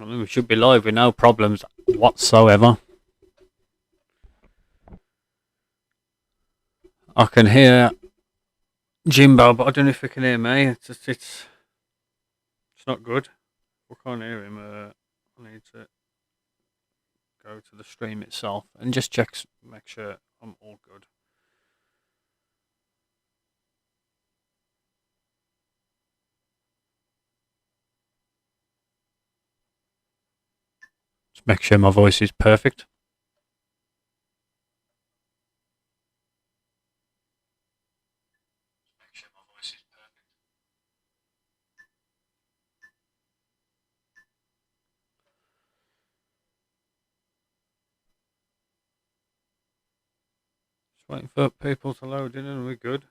I mean, we should be live with no problems whatsoever. I can hear Jimbo, but I don't know if you can hear me. It's not good. I can't hear him. I need to go to the stream itself and just make sure I'm all good. Just make sure my voice is perfect. Just waiting for people to load in and we're good.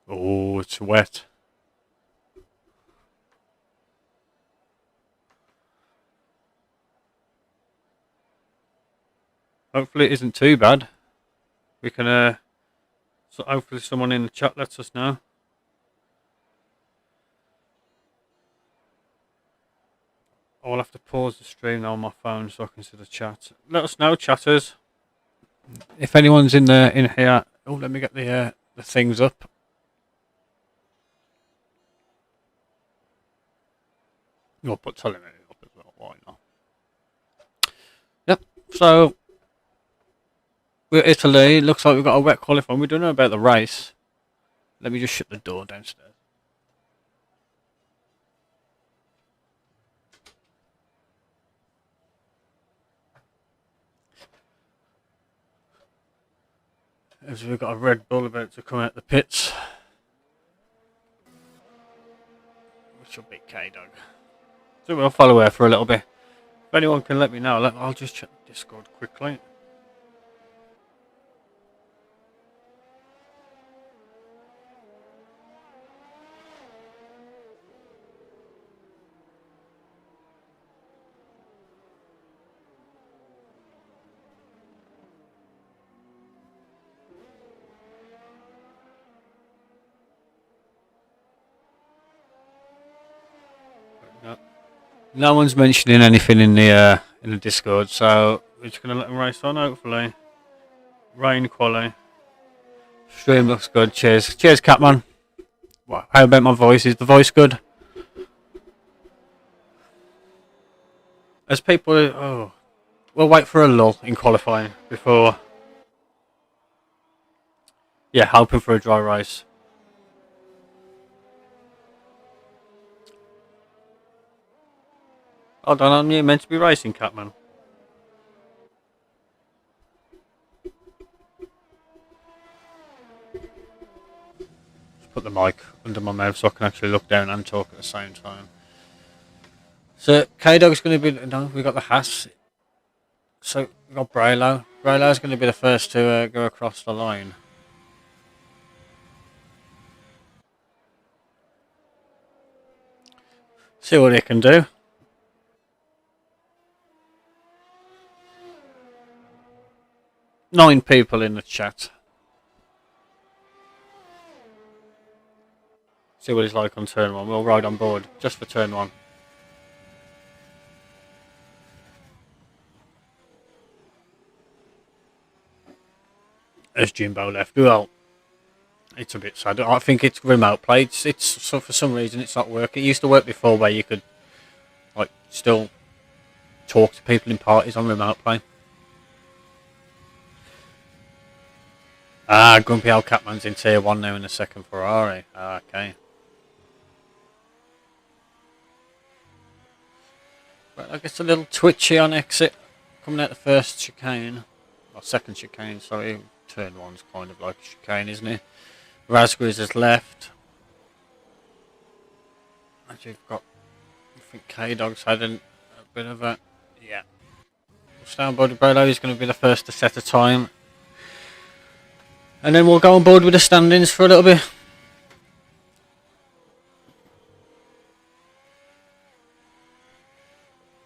Oh, it's wet. Hopefully it isn't too bad. We can, so hopefully someone in the chat lets us know. I'll have to pause the stream now on my phone so I can see the chat. Let us know, chatters. If anyone's in here. Oh, let me get the things up. I'll put telemetry up as well. Why not? Yep. So we're Italy. Looks like we've got a wet qualifying. We don't know about the race. Let me just shut the door downstairs. As we've got a Red Bull about to come out the pits, which will be K-Dog. So we'll follow her for a little bit. If anyone can let me know, I'll just check the Discord quickly. No one's mentioning anything in the Discord, so we're just gonna let them race on. Hopefully, rain quality. Stream looks good. Cheers, Catman. How about my voice? Is the voice good? As people, we'll wait for a lull in qualifying before. Yeah, hoping for a dry race. Hold on, you meant to be racing, Catman. Just put the mic under my mouth so I can actually look down and talk at the same time. So K-Dog's going to be we got the Haas. So we got Braylow. Braylow's going to be the first to go across the line. See what he can do. Nine people in the chat. See what he's like on turn one. We'll ride on board just for turn one. As Jimbo left. Well, it's a bit sad. I think it's remote play. It's so for some reason it's not working. It used to work before where you could still talk to people in parties on remote play. Grumpy old Catman's in tier 1 now in the second Ferrari. Okay. Well, I guess a little twitchy on exit. Coming out the first chicane. Or second chicane, sorry. Turn 1's kind of like a chicane, isn't it? Raspberries has left. And you've got, I think K-Dog's had a bit of a, yeah. Stanbody Braylow is going to be the first to set a time. And then we'll go on board with the standings for a little bit.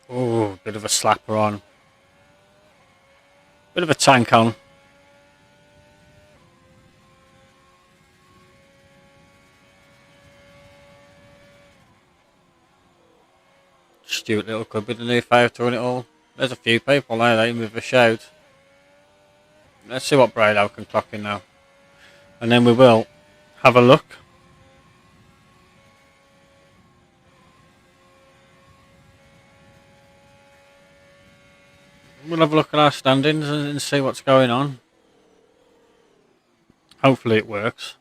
Oh, bit of a slapper on. Bit of a tank on. Stuart Little could be the new favourite to run it all. There's a few people now that with a shout. Let's see what Braylow can clock in now. And then we will have a look. We'll have a look at our standings and see what's going on. Hopefully it works.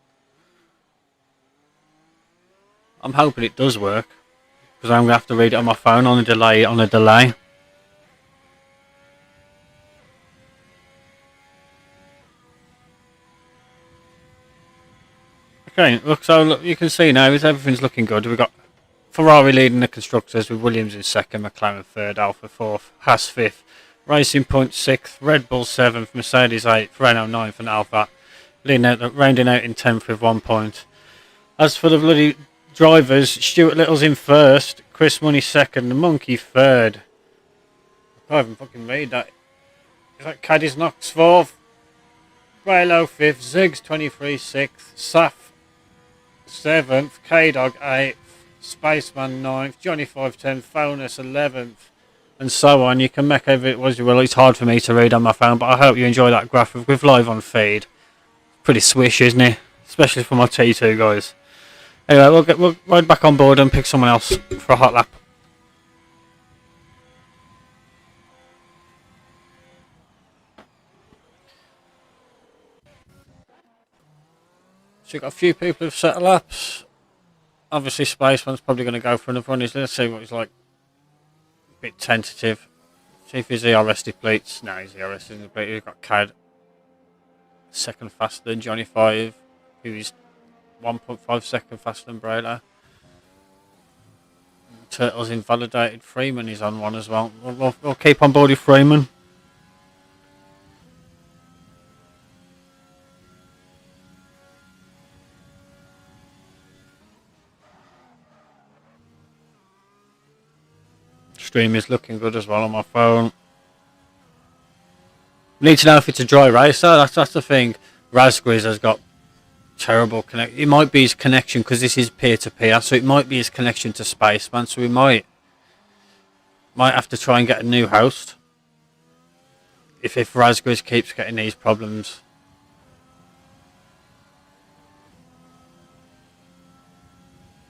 I'm hoping it does work. Because I'm going to have to read it on my phone on a delay. Okay, look, you can see now everything's looking good. We've got Ferrari leading the constructors with Williams in second, McLaren third, Alfa fourth, Haas fifth, Racing Point sixth, Red Bull seventh, Mercedes eighth, Renault ninth, and Alfa rounding out in 10th with 1 point. As for the bloody drivers, Stuart Little's in first, Chris Money second, the Monkey third. I can't even fucking read that. Is that Caddy's Knox fourth? Braylow fifth, Ziggs 23 sixth, Saf 7th, K-Dog 8th, Spaceman 9th, Johnny 510th, Phonus 11th, and so on. You can make over it as you will. It's hard for me to read on my phone, but I hope you enjoy that graphic with live on feed. Pretty swish, isn't it? Especially for my T2 guys. Anyway, we'll ride back on board and pick someone else for a hot lap. So you've got a few people who've set laps. Obviously, Spaceman's probably going to go for another run. Let's see what he's like. A bit tentative. See if he's ERS depletes. No, he's ERS isn't depleted. He's got Cad. Second faster than Johnny 5. Who is 1.5 seconds faster than Braylow. Turtle's invalidated. Freeman is on one as well. We'll keep on board with Freeman. Stream is looking good as well on my phone. We need to know if it's a dry race though. That's the thing. Razgriz has got terrible connection. It might be his connection because this is peer-to-peer, so it might be his connection to Spaceman. So we might have to try and get a new host if Razgriz keeps getting these problems.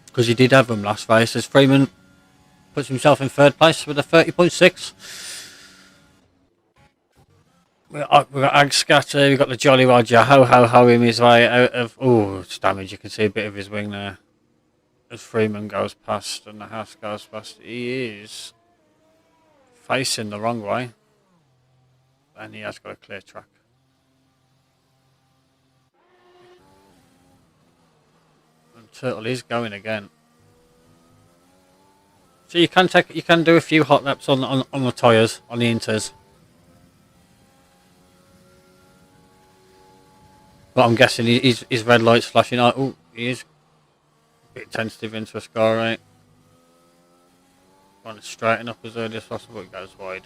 Because he did have them last race. As Freeman puts himself in third place with a 30.6. We've got Agscatter, we've got the Jolly Roger, ho him his way out of... Oh, it's damage, you can see a bit of his wing there. As Freeman goes past and the Haas goes past, he is facing the wrong way. And he has got a clear track. And Turtle is going again. So you can do a few hot laps on the tyres, on the inters. But I'm guessing his red light's flashing out. Oh, he is a bit tentative into a score, right? Trying to straighten up as early as possible. It goes wide.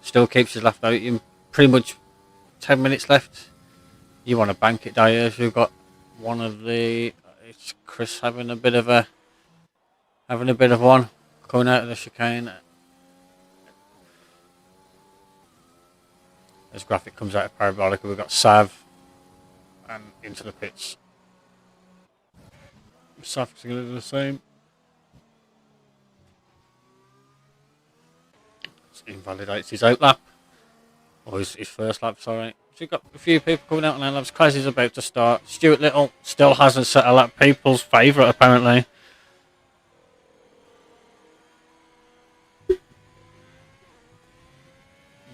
Still keeps his left out. In pretty much 10 minutes left. You want to bank it down here. We've got one of the... It's Chris having a bit of one coming out of the chicane. As graphic comes out of Parabolica, we've got Sav and into the pits. Sav's going to do the same. It invalidates his out lap. Or his first lap, sorry. So you've got a few people coming out on their laps. Class is about to start. Stuart Little still hasn't set a lap. People's favourite, apparently.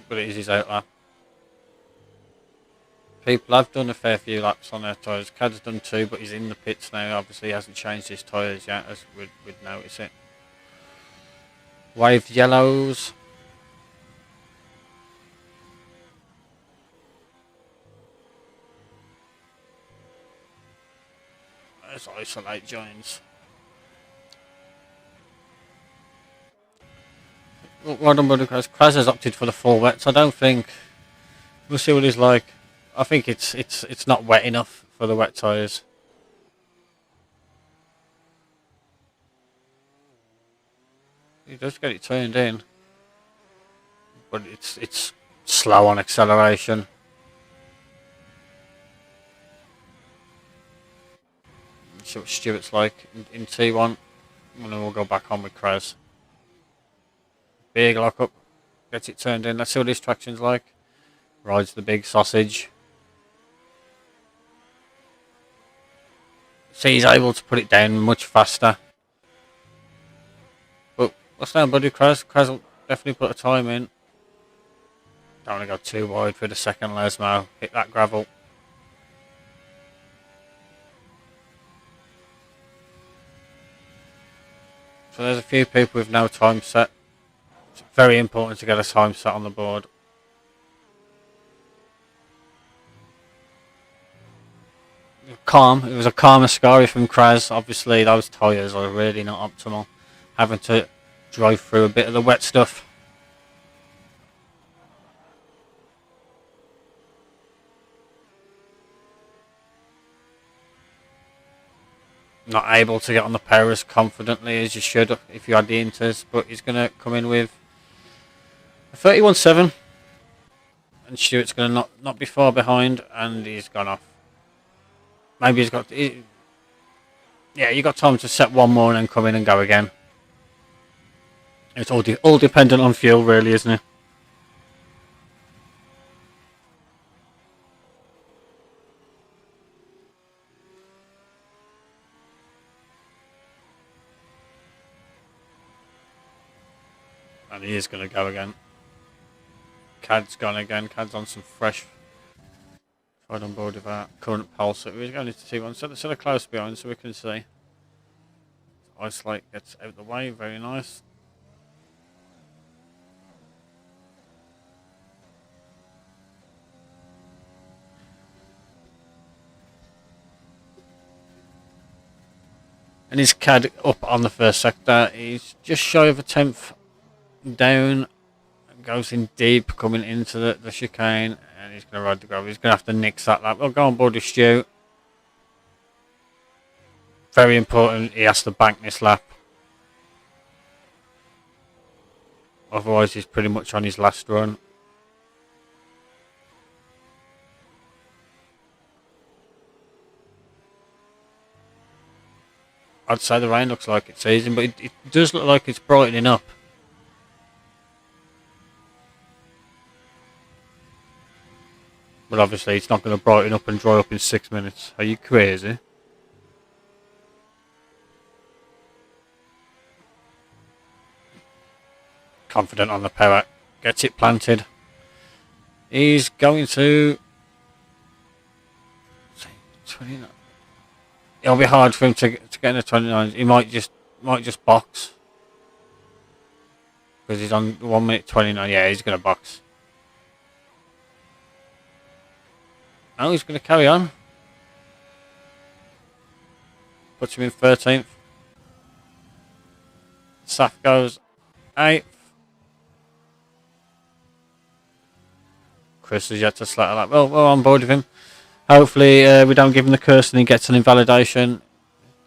But it is his out lap. People have done a fair few laps on their tyres. Cad's done 2, but he's in the pits now. Obviously, he hasn't changed his tyres yet, as we'd notice it. Waved yellows. As isolate joins. well done, buddy. Kraz has opted for the full wet, so I don't think we'll see what he's like. I think it's not wet enough for the wet tyres. He does get it turned in, but it's slow on acceleration. See what Stewart's like in T1, and then we'll go back on with Kraz. Big lockup, gets it turned in. Let's see what his traction's like. Rides the big sausage. See, he's able to put it down much faster. But what's down, buddy? Kraz will definitely put a time in. Don't want to go too wide for the second Lesmo. Hit that gravel. So there's a few people with no time set. It's very important to get a time set on the board. Calm. It was a calm Ascari from Kraz. Obviously, those tyres are really not optimal. Having to drive through a bit of the wet stuff. Not able to get on the power as confidently as you should if you had the inters, but he's going to come in with a 31.7, and Stewart's going to not be far behind, and he's gone off. Maybe he's got... yeah, you got time to set one more and then come in and go again. It's all dependent on fuel, really, isn't it? And he is going to go again. Cad's gone again. Cad's on some fresh. Right on board with our current pulse. So we're going into T1. So they're close behind so we can see. Isolate gets out of the way. Very nice. And his Cad up on the first sector. He's just shy of a 10th down. Goes in deep, coming into the chicane. And he's going to ride the gravel. He's going to have to nix that lap. We'll go on board with Stu. Very important. He has to bank this lap. Otherwise, he's pretty much on his last run. I'd say the rain looks like it's easing, but it does look like it's brightening up. But obviously it's not going to brighten up and dry up in 6 minutes. Are you crazy? Confident on the power. Gets it planted. He's going to... 29. It'll be hard for him to get in the 29. He might just box. Because he's on 1 minute 29. Yeah, he's going to box. Oh, he's going to carry on. Puts him in 13th. Saf goes 8th. Chris is yet to slack that. Well, we're on board with him. Hopefully we don't give him the curse and he gets an invalidation.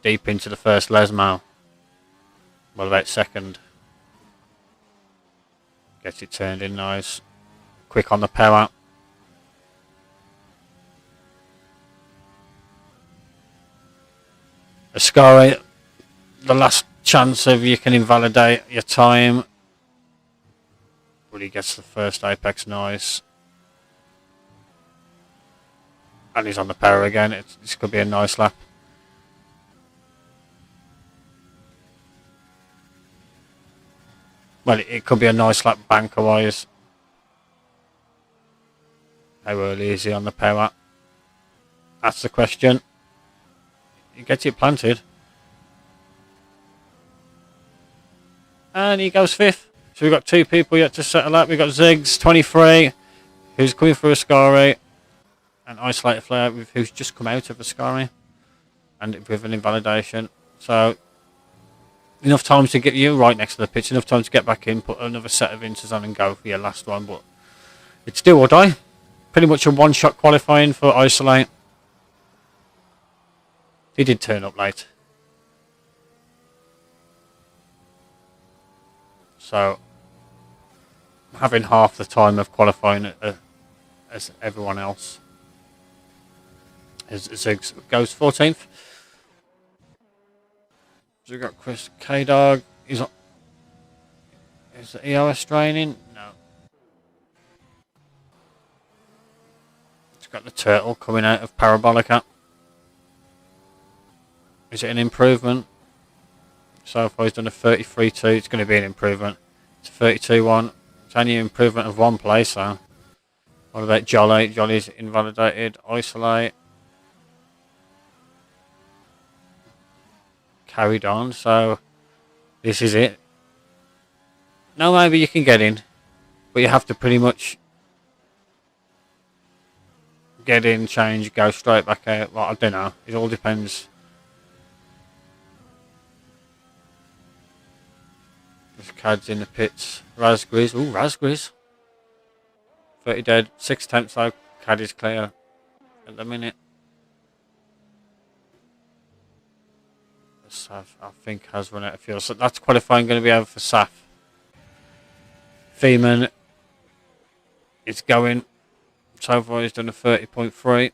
Deep into the first Lesmo. What about second? Gets it turned in nice. Quick on the power. Ascari, the last chance of you can invalidate your time. But he gets the first apex nice. And he's on the power again. This could be a nice lap. Well, it could be a nice lap banker-wise. How early is he on the power? That's the question. He gets it planted. And he goes 5th. So we've got 2 people yet to settle up. We've got Ziggs, 23, who's coming through Ascari. And Isolated Flare, who's just come out of Ascari. And with an invalidation. So enough time to get you right next to the pitch, enough time to get back in, put another set of inters on and go for your last one. But it's do or die. Pretty much a one-shot qualifying for Isolate. He did turn up late. So, having half the time of qualifying as everyone else. As Ziggs goes 14th. So we've got Chris K-Dog. Is the EOS training? No. It's got the turtle coming out of Parabolica. Is it an improvement? So far he's done a 33-2. It's going to be an improvement. It's a 32-1. It's only an improvement of one place. So what about Jolly? Jolly's invalidated. Isolate. Carried on. So this is it. Now maybe you can get in, but you have to pretty much get in, change, go straight back out. Well, I don't know. It all depends. There's Cad's in the pits. Raspberries. Ooh, raspberries. 30 dead. 6 attempts though. Cad is clear at the minute. Saf, I think, has run out of fuel. So that's qualifying going to be over for Saf. Feeman is going. So far he's done a 30.3.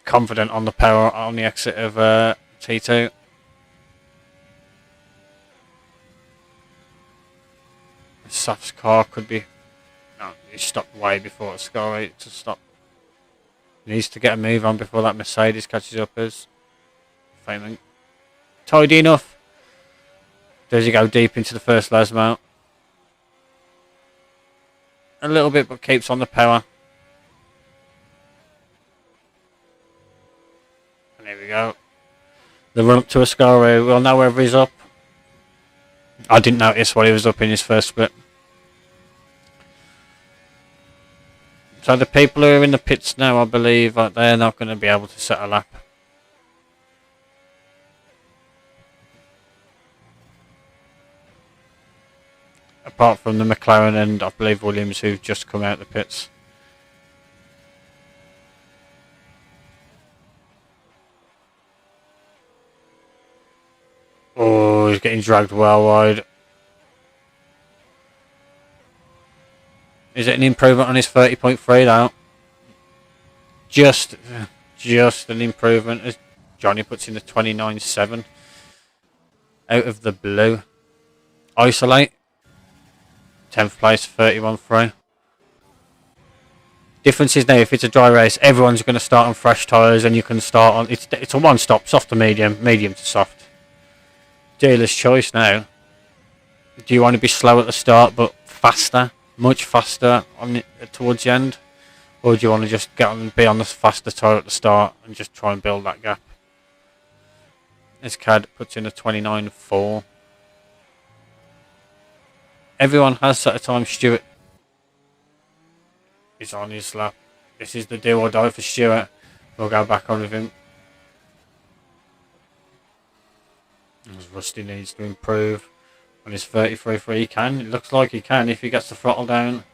Confident on the power on the exit of T2. Saf's car could be... No, he stopped way before it's going to stop. He needs to get a move on before that Mercedes catches up as Feynman. Tidy enough. Does he go deep into the first Lasmo? A little bit, but keeps on the power. And here we go. The run up to Ascari. We'll know whether he's up. I didn't notice while he was up in his first split. So the people who are in the pits now, I believe, they're not going to be able to set a lap. Apart from the McLaren and I believe Williams, who've just come out of the pits. Oh, he's getting dragged well wide. Is it an improvement on his 30.3 though? Just an improvement as Johnny puts in the 29.7 out of the blue. Isolate 10th place, 31.3. Difference is now if it's a dry race, everyone's going to start on fresh tyres and you can start on it's a one stop, soft to medium, medium to soft. Dealer's choice now. Do you want to be slow at the start but faster? Much faster on towards the end, or do you want to just get on and be on the faster tyre at the start and just try and build that gap? This Cad puts in a 29.4. Everyone has set a time. Stewart is on his lap. This is the do or die for Stewart. We'll go back on with him. As Rusty needs to improve. On his 33.3 he can. It looks like he can if he gets the throttle down.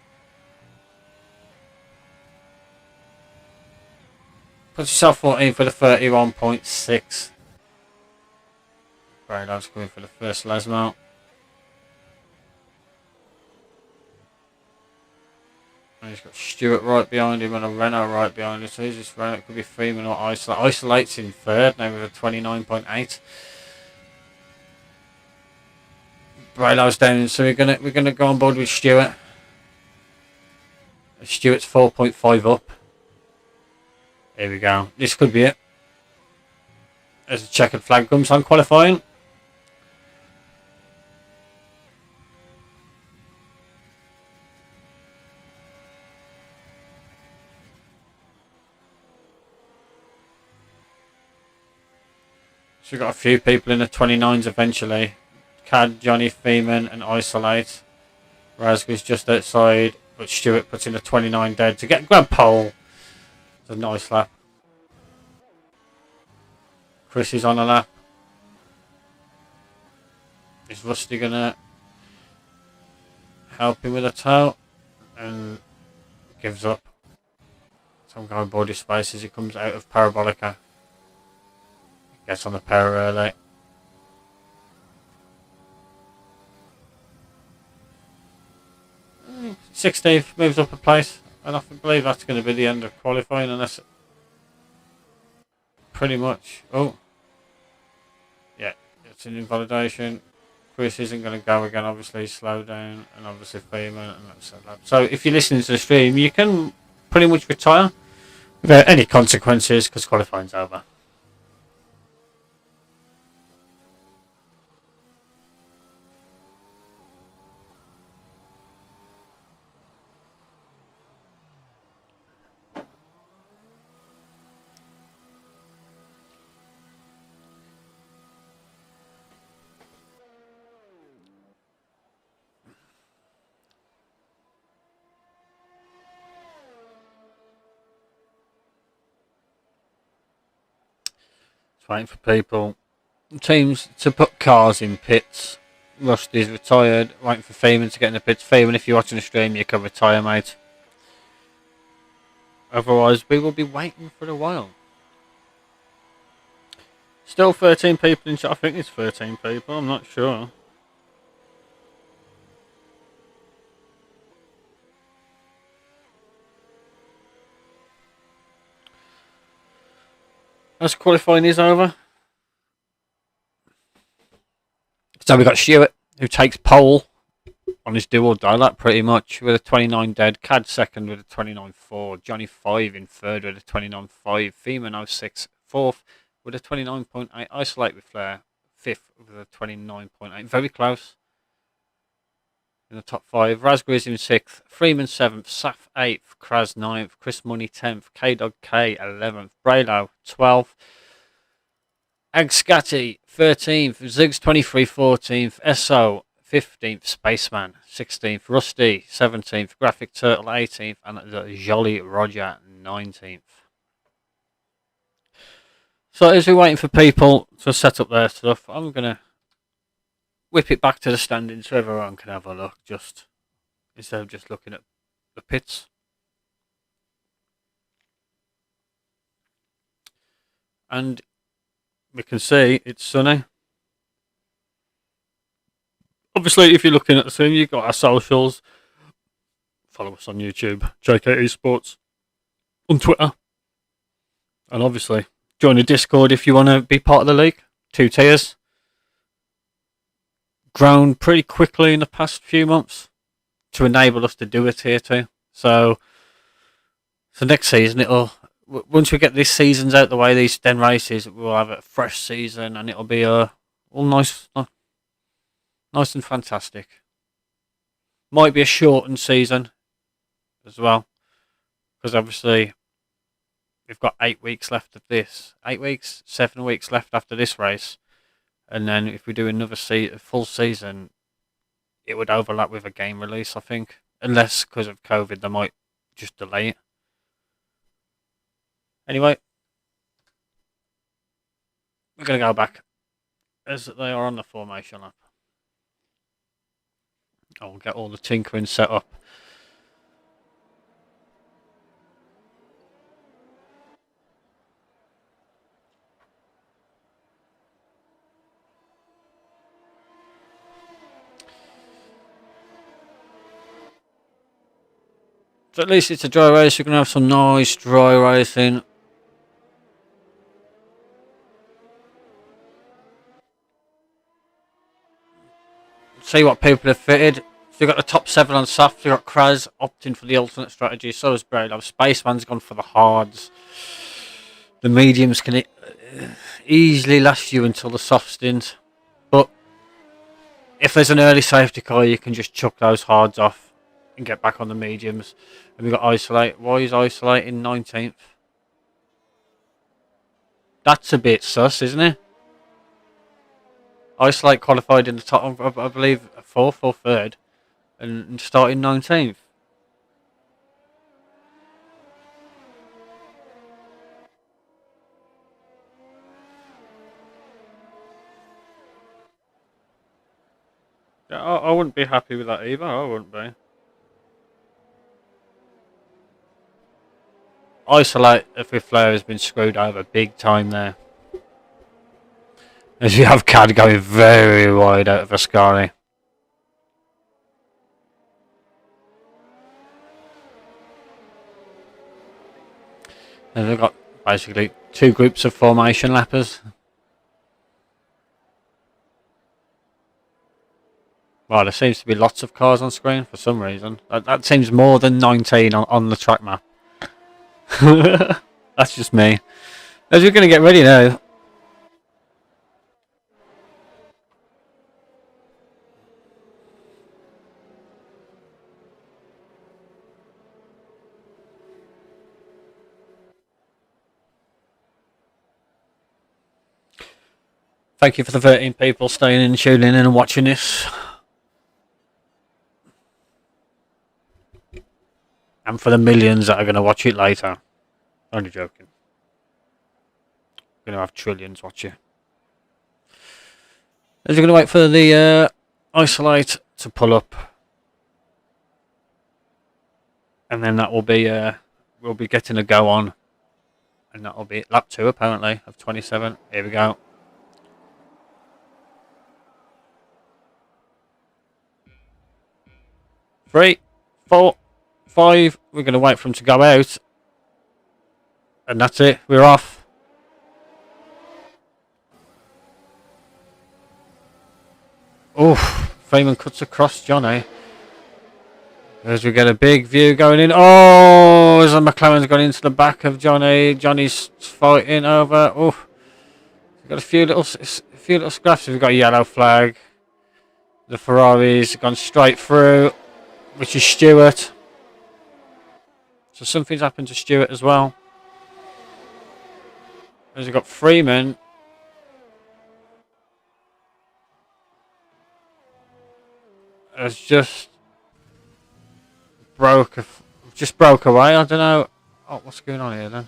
Puts himself 14 for the 31.6. Brado's coming for the first Lasmo. And he's got Stewart right behind him and a Renault right behind him. So who's this Renault? It could be Freeman or Isolate. Isolate's in third now with a 29.8. Brado's down, so we're gonna go on board with Stewart. Stewart's 4.5 up. Here we go. This could be it. As the checkered flag comes on qualifying. So we've got a few people in the 29s eventually. Cad, Johnny, Feeman and Isolate. Raspberry's just outside, but Stewart puts in a 29 dead to grab pole. It's a nice lap. Chris is on a lap. Is Rusty gonna help him with a toe? And gives up. Some guy body space as he comes out of Parabolica. Gets on the power early. Mm, 16th, moves up a place. And I believe that's going to be the end of qualifying, unless pretty much. Oh, yeah, it's an invalidation. Chris isn't going to go again, obviously. Slow down, and obviously Freeman. And that's so if you're listening to the stream, you can pretty much retire without any consequences because qualifying's over. Waiting for people, teams to put cars in pits. Rusty's retired, waiting for Feeman to get in the pits. Feeman, if you're watching the stream, you can retire, mate. Otherwise, we will be waiting for a while. Still 13 people in chat. I think it's 13 people, I'm not sure. As qualifying is over. So we've got Stewart, who takes pole on his do or die lap pretty much with a 29 dead. Cad second with a 29.4. Johnny 5 in third with a 29.5. Feeman 06 fourth with a 29.8. Isolate with Flair fifth with a 29.8. Very close in the top 5. Raspberries in 6th. Freeman 7th. Saf 8th. Kraz 9th. Chris Money 10th. K-Dog K 11th. Braylow 12th. Agscati 13th. Ziggs 23 14th. SO 15th. Spaceman 16th. Rusty 17th. Graphic Turtle 18th. And the Jolly Roger 19th. So as we're waiting for people to set up their stuff, I'm going to whip it back to the standings so everyone can have a look, just instead of just looking at the pits. And we can see it's sunny. Obviously, if you're looking at the scene, you've got our socials. Follow us on YouTube, JKeSports, on Twitter. And obviously, join the Discord if you want to be part of the league. 2 tiers. Grown pretty quickly in the past few months to enable us to do a tier 2. So next season, once we get these seasons out the way, these 10 races, we'll have a fresh season and it'll be all nice and fantastic. Might be a shortened season as well, because obviously we've got 8 weeks left of this. 8 weeks, 7 weeks left after this race. And then if we do another full season, it would overlap with a game release, I think. Unless, because of COVID, they might just delay it. Anyway, we're going to go back as they are on the formation lap. I'll get all the tinkering set up. So at least it's a dry race. You're going to have some nice dry racing. See what people have fitted. So you've got the top 7 on soft. You've got Kraz opting for the alternate strategy. So has Braylow. Spaceman's gone for the hards. The mediums can easily last you until the soft stint. But if there's an early safety car, you can just chuck those hards off and get back on the mediums. And we've got Isolate. Why is Isolate in 19th? That's a bit sus, isn't it? Isolate qualified in the top, I believe, 4th or 3rd, and starting 19th. I wouldn't be happy with that either. I wouldn't be. Isolate with Flair has been screwed over big time there. As you have Cad going very wide out of Ascari. And they've got basically two groups of formation lappers. Well, there seems to be lots of cars on screen for some reason. That seems more than 19 on the track map. That's just me. As we're going to get ready now. Thank you for the 13 people staying in, tuning in and watching this. And for the millions that are going to watch it later. Only joking. We're going to have trillions watch it. As we're going to wait for the isolate to pull up. And then that will be, we'll be getting a go on. And that will be lap 2 apparently of 27. Here we go. 3, 4, 5. We're going to wait for them to go out. And that's it. We're off. Oof. Freeman cuts across Johnny. As we get a big view going in. Oh, as the McLaren's gone into the back of Johnny. Johnny's fighting over. Oof. We've got a few little scraps. We've got a yellow flag. The Ferrari's gone straight through, which is Stewart. So something's happened to Stewart as well. As we've got Freeman. Has just broke away. I don't know. Oh, what's going on here then?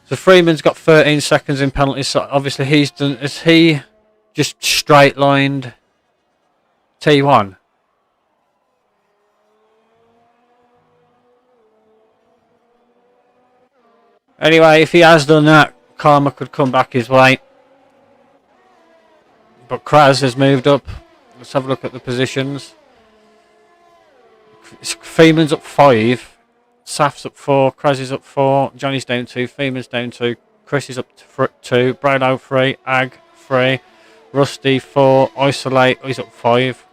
So Freeman's got 13 seconds in penalties. So obviously he's done. Is he just straight lined T1? Anyway, if he has done that, karma could come back his way. But Kraz has moved up. Let's have a look at the positions. Freeman's up 5. Saf's up 4. Kraz is up 4. Johnny's down 2. Freeman's down 2. Chris is up 2. Brownlow 3. Ag 3. Rusty 4. Isolate. He's up 5.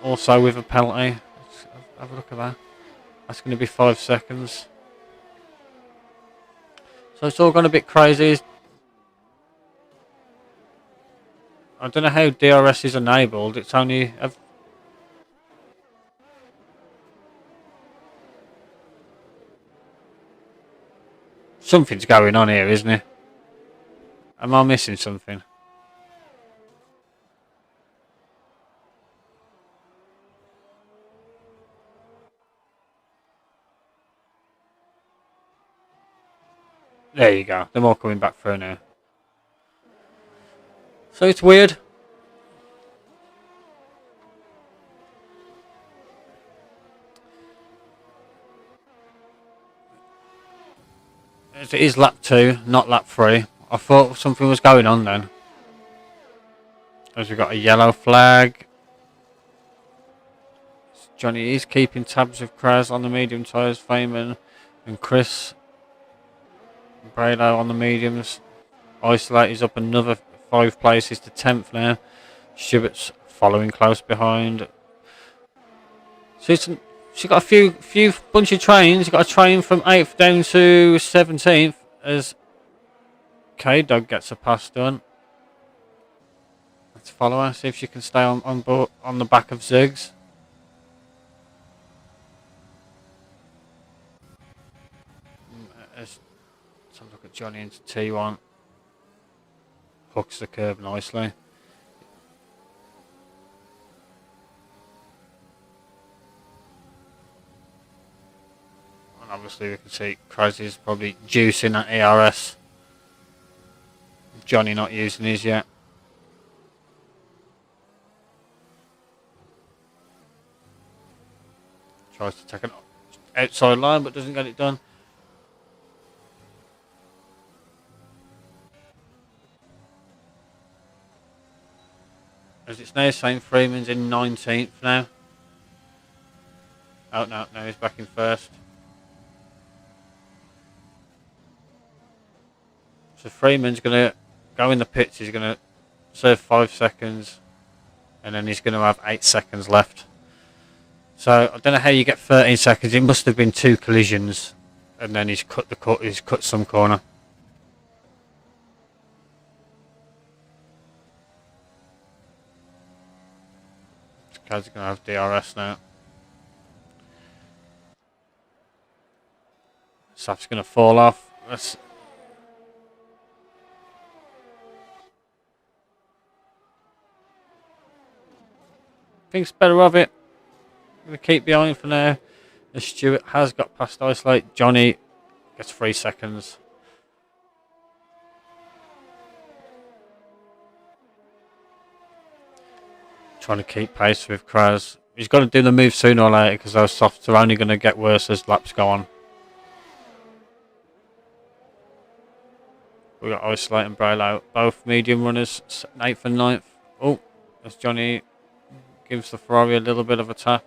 Also with a penalty. Let's have a look at that. That's going to be 5 seconds. So it's all gone a bit crazy. I don't know how DRS is enabled. It's only... Something's going on here, isn't it? Am I missing something? There you go. They're all coming back through now. So it's weird. It is lap 2, not lap 3. I thought something was going on then. As we've got a yellow flag. Johnny is keeping tabs of Kraz on the medium tyres. Feynman and Chris. Brado on the mediums. Isolate is up another 5 places to 10th now. Stewart's following close behind. So she's got a few bunch of trains. She's got a train from 8th down to 17th as K-Dog gets a pass done. Let's follow her, see if she can stay on board on the back of Ziggs. Let's have a look at Johnny into T1. Hooks the curb nicely. And obviously we can see Kraz probably juicing that ERS. Johnny not using his yet. Tries to take an outside line but doesn't get it done. As it's now saying Freeman's in 19th now. Oh no, no, he's back in first. So Freeman's going to go in the pits, he's going to serve 5 seconds, and then he's going to have 8 seconds left. So I don't know how you get 13 seconds. It must have been 2 collisions, and then he's cut some corner. This guy's going to have DRS now. Saf's going to fall off. Thinks better of it. I'm going to keep behind for now. As Stewart has got past Isolate. Johnny gets 3 seconds. Trying to keep pace with Kraz. He's got to do the move sooner or later because those softs are only going to get worse as laps go on. We've got Isolate and Braille out. Both medium runners, 8th and 9th. Oh, as Johnny gives the Ferrari a little bit of a tap.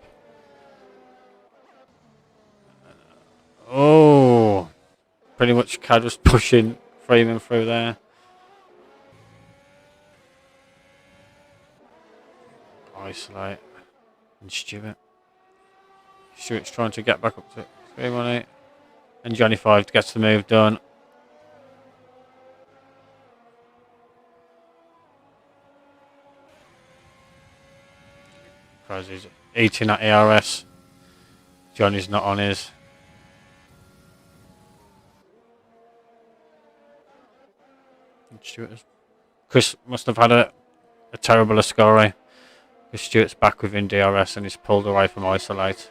Oh, pretty much Cad was pushing Freeman through there. Isolate and Stewart. Stewart's trying to get back up to 318. And Johnny 5 gets the move done. Because he's eating at ERS. Johnny's not on his. Chris must have had a terrible Ascari. Because Stewart's back within DRS and he's pulled away from Isolate.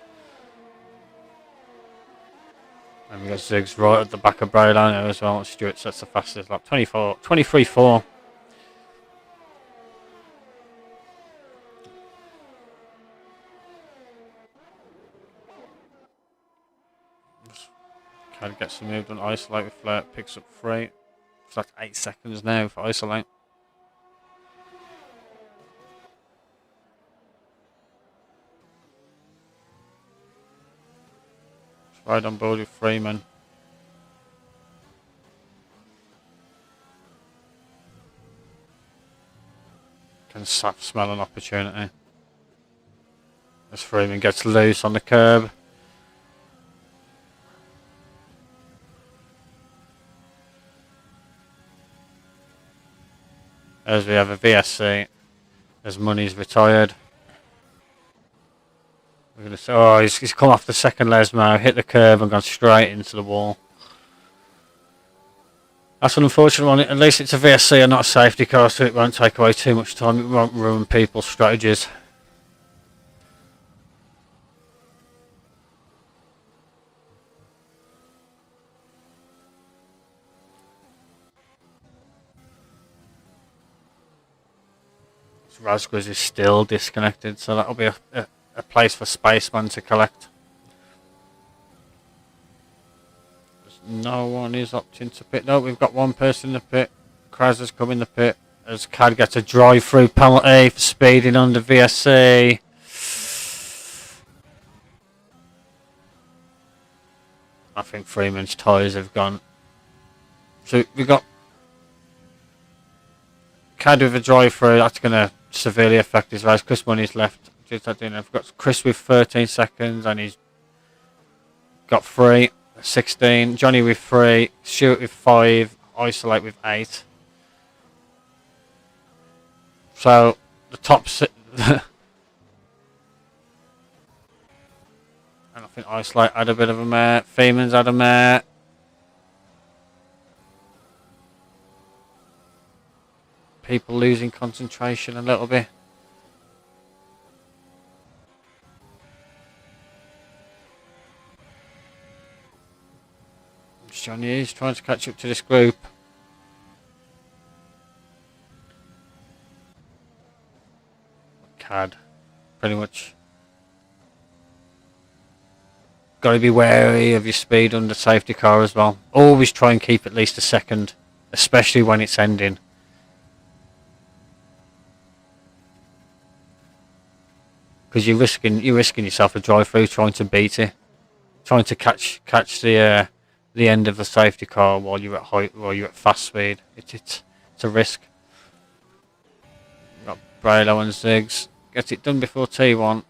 And we got Ziggs right at the back of Braylon as well. Stewart sets the fastest lap. 23-4. Kind of gets the move on Isolate with Flair. Picks up 3. It's like 8 seconds now for Isolate. It's right on board with Freeman. Can Saf smell an opportunity? As Freeman gets loose on the curb. As we have a VSC, as Money's retired. We're gonna say, oh, he's come off the second Lesmo, hit the curb and gone straight into the wall. That's an unfortunate one. At least it's a VSC and not a safety car, so it won't take away too much time. It won't ruin people's strategies. Razgriz is still disconnected, so that'll be a place for Spaceman to collect. No one is opting to pit. No, we've got one person in the pit. Kraz has come in the pit as Cad gets a drive-through penalty for speeding under VSC. I think Freeman's tyres have gone. So we've got Cad with a drive-through. That's going to severely affect his race. Chris Money's left. I've got Chris with 13 seconds and he's got 3. 16. Johnny with 3. Stewart with 5. Isolate with 8. So the top and I think Isolate had a bit of a mare. Freeman's had a mare. People losing concentration a little bit. Johnny is trying to catch up to this group. Cad, pretty much. got to be wary of your speed under safety car as well. Always try and keep at least a second, especially when it's ending. Because you're risking yourself a drive-through trying to beat it, trying to catch the end of the safety car while you're at fast speed. It's a risk. Got Braylo and Ziggs. Get it done before T1.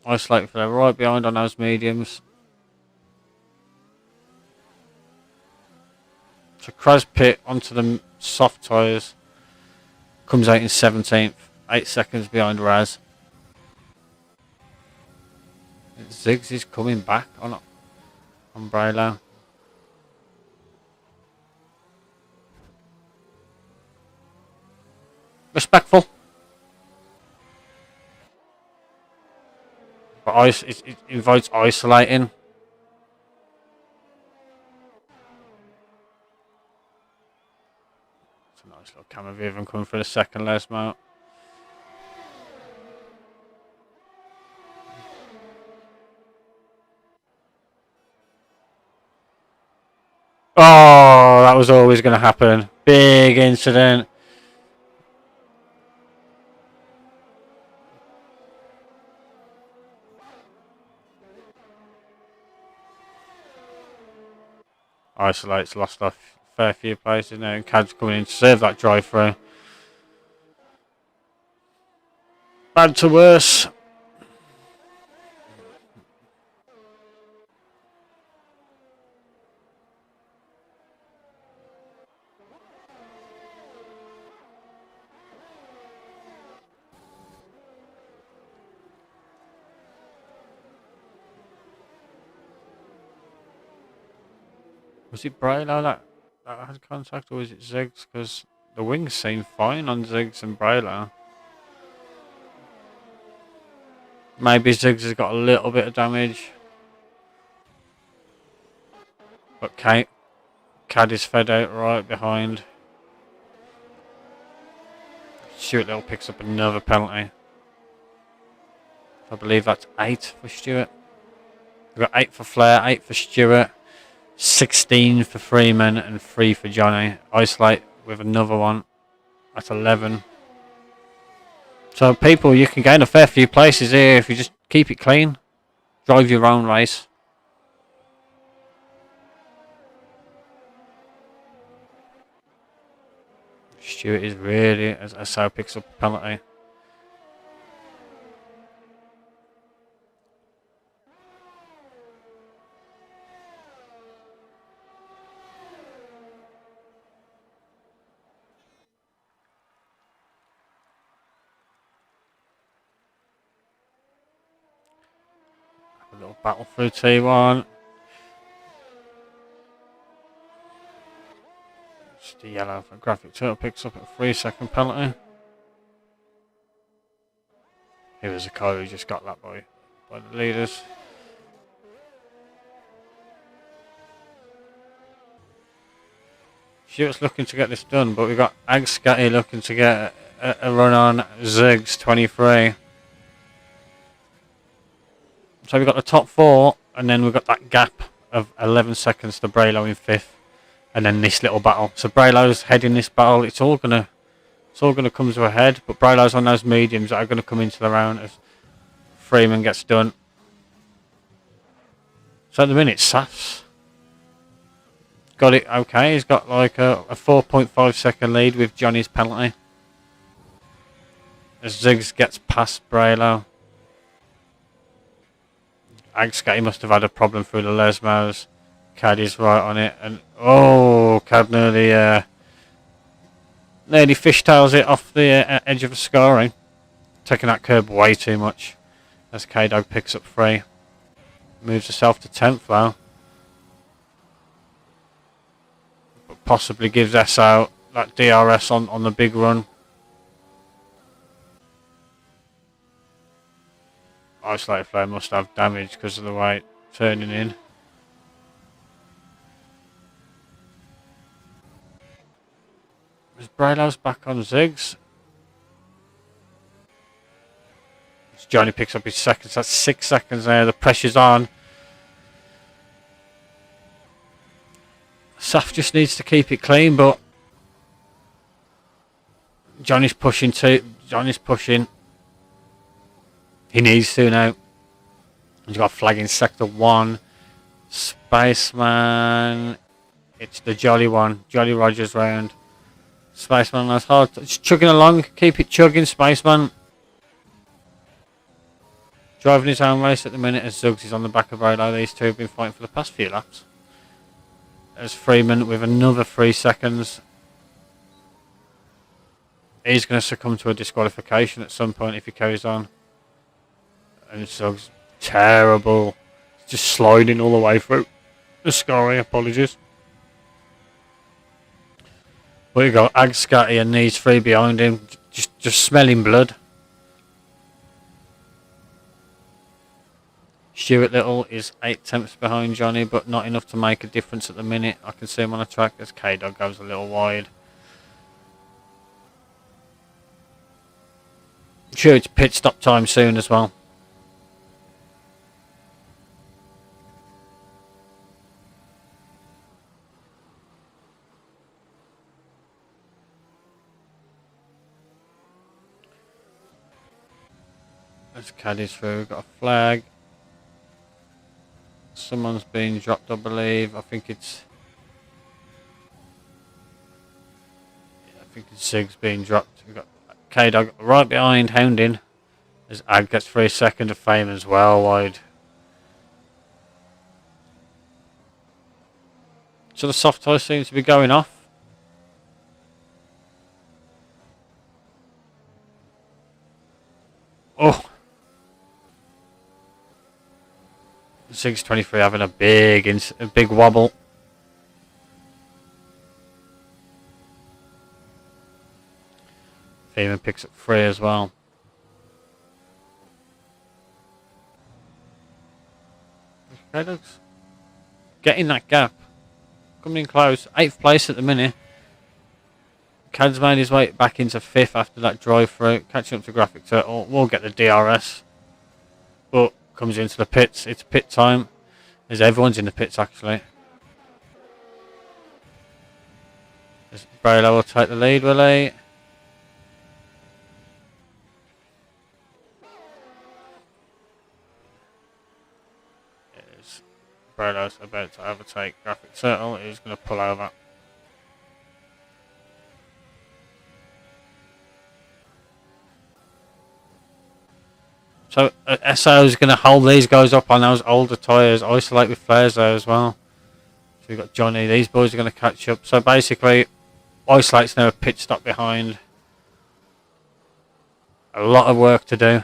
Isolate for they're right behind on those mediums. So Kraz pit onto the soft tyres. Comes out in 17th. 8 seconds behind Raz. Ziggs is coming back on Braylo. Respectful. But it invites isolating. It's a nice little camera view of him coming for the second Les mount. Oh, that was always going to happen. Big incident. Isolate's lost a fair few places now, and Cad's coming in to save that drive through. Bad to worse. Was it Braylo that had contact, or was it Ziggs? Because the wings seem fine on Ziggs and Braylo. Maybe Ziggs has got a little bit of damage. But Cad is fed out right behind. Stuart Little picks up another penalty. I believe that's 8 for Stuart. We've got 8 for Flair, 8 for Stuart, 16 for Freeman, and 3 for Johnny. Isolate with another one at 11. So people, you can gain a fair few places here if you just keep it clean. Drive your own race. Stuart is really, as Sao picks up a penalty. A little battle through T1. Just a yellow for Graphic Turtle picks up a 3-second penalty. It was a car who just got that by the leaders. Stuart's looking to get this done, but we've got Agscatty looking to get a run on Ziggs 23. So we've got the top 4, and then we've got that gap of 11 seconds to Braylo in 5th, and then this little battle. So Braylo's heading this battle. It's all gonna come to a head, but Braylo's on those mediums that are gonna come into the round as Freeman gets done. So at the minute, Saf's got it okay. He's got like a 4.5 second lead with Johnny's penalty. As Ziggs gets past Braylo. Agscatty must have had a problem through the Lesmos. Cad is right on it, and Cad nearly fishtails it off the edge of the scoring. Taking that curb way too much. As K-Dog picks up 3. Moves herself to 10th though. But possibly gives S out that DRS on the big run. Isolated Flare must have damage because of the way it's turning in. As Braylo's back on Ziggs. As Johnny picks up his seconds. That's 6 seconds there. The pressure's on. Saf just needs to keep it clean, but Johnny's pushing too. Johnny's pushing. He needs to now. He's got a flag in sector 1. Spaceman. It's the Jolly one. Jolly Rogers round. Spaceman, that's hard. It's chugging along. Keep it chugging, Spaceman. Driving his own race at the minute as Zuggs is on the back of Rolo. These two have been fighting for the past few laps. There's Freeman with another 3 seconds. He's going to succumb to a disqualification at some point if he carries on. And Zuggs, terrible. Just sliding all the way through. Sorry, apologies. But you got Ag Scatty and these 3 behind him. Just smelling blood. Stuart Little is 8 tenths behind Johnny, but not enough to make a difference at the minute. I can see him on the track as K-Dog goes a little wide. I'm sure it's pit stop time soon as well. As Caddy's through, got a flag. Someone's been dropped, I believe. I think it's Zig's being dropped. We've got K-Dog right behind, hounding. As Ag gets 3 seconds of fame as well, wide. So the soft toy seems to be going off. Oh. 623 having a big wobble. Freeman picks up 3 as well. K-Dog's getting that gap. Coming in close. 8th place at the minute. Cad's made his way back into 5th after that drive through. Catching up to Graphic Turtle. We'll get the DRS. But comes into the pits. It's pit time. As everyone's in the pits actually. Braylo will take the lead, will he? Braylo's about to overtake Graphic Turtle. He's going to pull over. So SO is going to hold these guys up on those older tyres. Isolate with flares there as well. So we've got Johnny. These boys are going to catch up. So basically, Isolate's now a pit stop behind. A lot of work to do.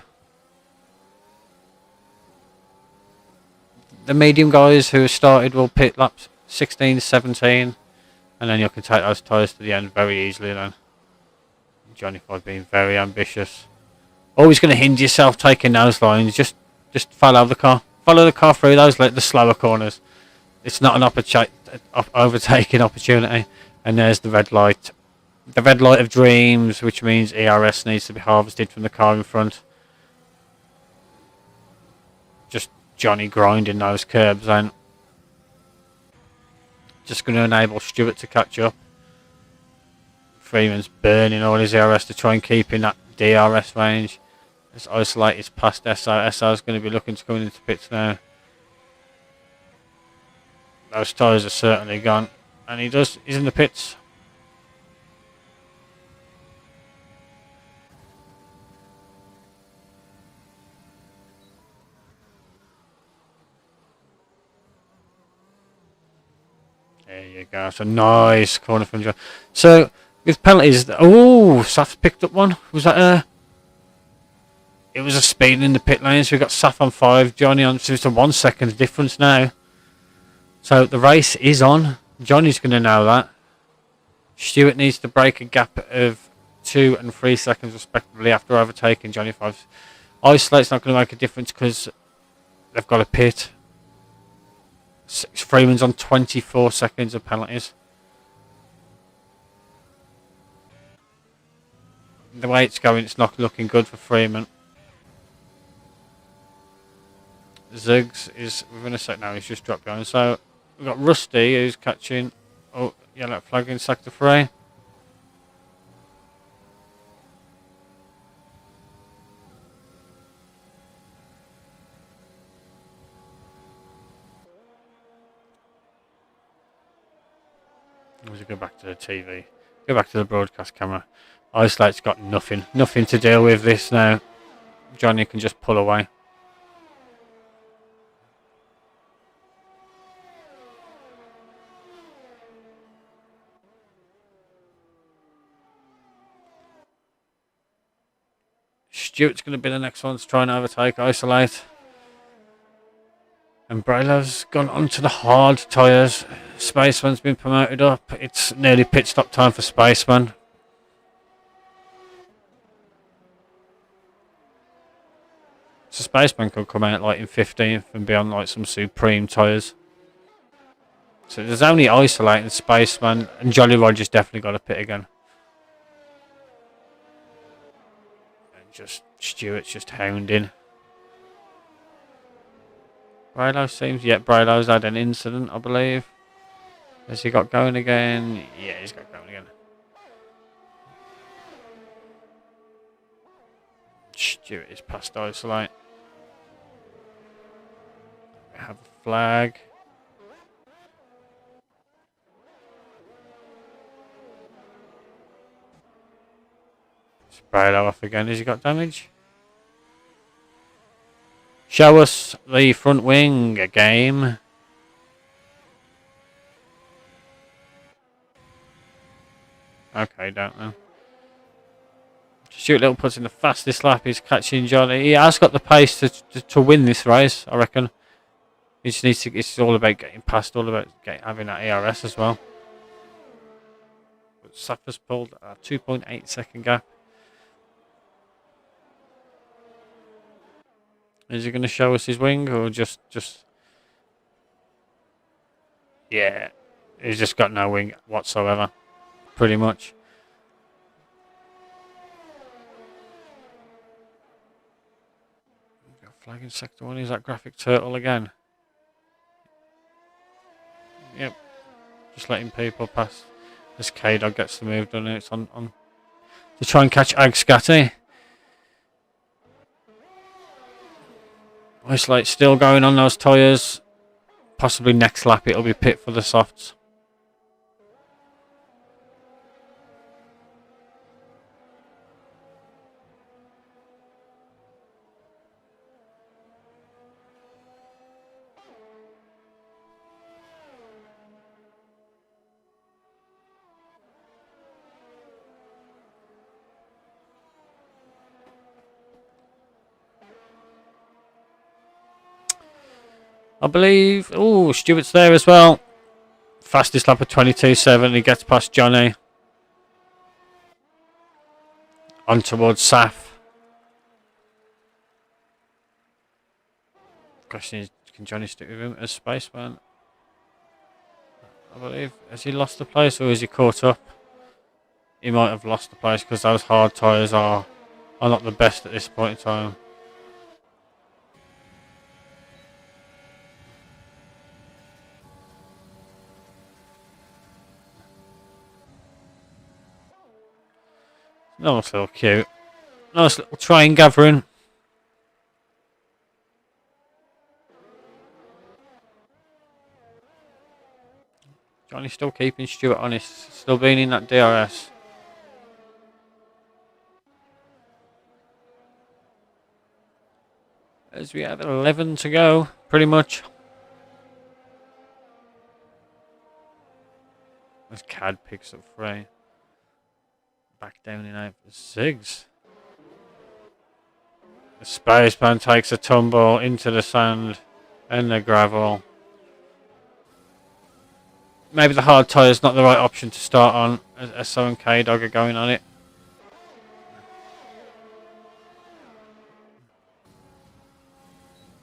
The medium guys who have started will pit laps 16, 17. And then you can take those tyres to the end very easily then. Johnny 5 being very ambitious. Always going to hinder yourself taking those lines. Just follow the car. Follow the car through those the slower corners. It's not an overtaking opportunity. And there's the red light. The red light of dreams, which means ERS needs to be harvested from the car in front. Just Johnny grinding those curbs and just going to enable Stewart to catch up. Freeman's burning all his ERS to try and keep in that DRS range. It's Isolate is past SO. SO is going to be looking to come into pits now. Those tyres are certainly gone. And he's in the pits. There you go. So nice corner from John. So with penalties, oh, Saf's picked up one. Was that a? It was a speed in the pit lane. So we got Saf on 5, Johnny on. So it's a 1 second difference now. So the race is on. Johnny's going to know that. Stewart needs to break a gap of 2 and 3 seconds respectively after overtaking Johnny 5. Isolate's not going to make a difference because they've got a pit. Freeman's on 24 seconds of penalties. The way it's going, it's not looking good for Freeman. Ziggs is within a sec now, he's just dropped down. So we've got Rusty who's catching Oh, yellow flag in sector 3. Go back to the TV. Go back to the broadcast camera. Isolate's got nothing to deal with this now. Johnny can just pull away. Stewart's going to be the next one to try and overtake Isolate. And Braylov's gone onto the hard tyres. Spaceman's been promoted up. It's nearly pit stop time for Spaceman. So Spaceman could come out like in 15th and be on like some supreme tyres. So there's only Isolate and Spaceman, and Jolly Roger's definitely got a pit again. And just Stewart's just hounding. Braylow seems, Braylow's had an incident, I believe. Has he got going again? Yeah, he's got going again. Stewart is past Isolate. We have a flag. Braylow off again. Has he got damage? Show us the front wing game. Okay, don't know. Stuart Little puts in the fastest lap. He's catching Johnny. He has got the pace to win this race, I reckon. He just needs to. It's all about getting past. All about having that ERS as well. But Safa's pulled a 2.8 second gap. Is he going to show us his wing or just? Yeah, he's just got no wing whatsoever. Pretty much. Flag in sector 1. Is that graphic turtle again? Yep. Just letting people pass. This K-Dog gets the move done. It's on to try and catch Ag Scatty. Isolate still going on those tyres. Possibly next lap it'll be pit for the softs. I believe. Oh, Stewart's there as well. Fastest lap of 22.7. He gets past Johnny. On towards Saf. Question is, can Johnny stick with him as Spaceman? I believe. Has he lost the place or is he caught up? He might have lost the place because those hard tyres are not the best at this point in time. Nice little cute. Nice little train gathering. Johnny still keeping Stewart honest. Still being in that DRS. As we have 11 to go, pretty much. As Cad picks up Frey. Back down in 8th. Ziggs. The Spaceman takes a tumble into the sand and the gravel. Maybe the hard tyre is not the right option to start on as So and K-Dog are going on it.